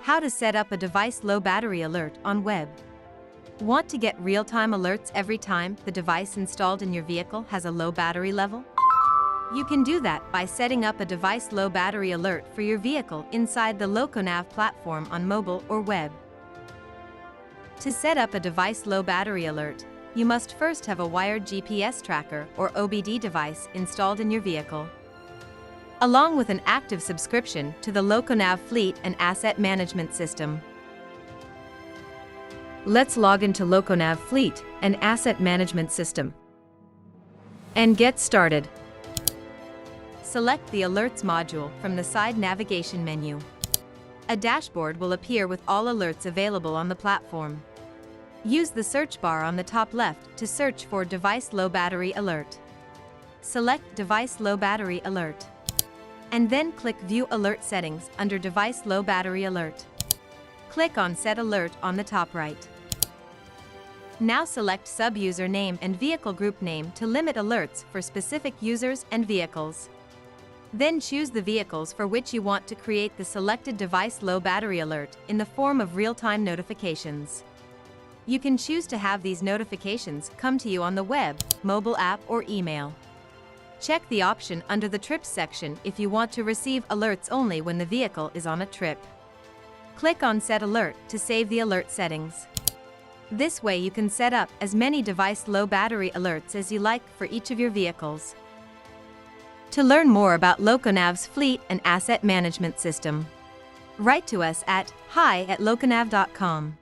How to set up a device low battery alert on web. Want to get real-time alerts every time the device installed in your vehicle has a low battery level? You can do that by setting up a device low battery alert for your vehicle inside the LocoNav platform on mobile or web. To set up a device low battery alert, you must first have a wired GPS tracker or OBD device installed in your vehicle, along with an active subscription to the LocoNav Fleet and Asset Management System. Let's log into LocoNav Fleet and Asset Management System and get started. Select the Alerts module from the side navigation menu. A dashboard will appear with all alerts available on the platform. Use the search bar on the top left to search for Device Low Battery Alert. Select Device Low Battery Alert, and then click View Alert Settings under Device Low Battery Alert. Click on Set Alert on the top right. Now select sub-user name and vehicle group name to limit alerts for specific users and vehicles. Then choose the vehicles for which you want to create the selected device low battery alert in the form of real-time notifications. You can choose to have these notifications come to you on the web, mobile app, or email. Check the option under the Trips section if you want to receive alerts only when the vehicle is on a trip. Click on Set Alert to save the alert settings. This way you can set up as many device low battery alerts as you like for each of your vehicles. To learn more about LocoNav's Fleet and Asset Management System, write to us at hi@loconav.com.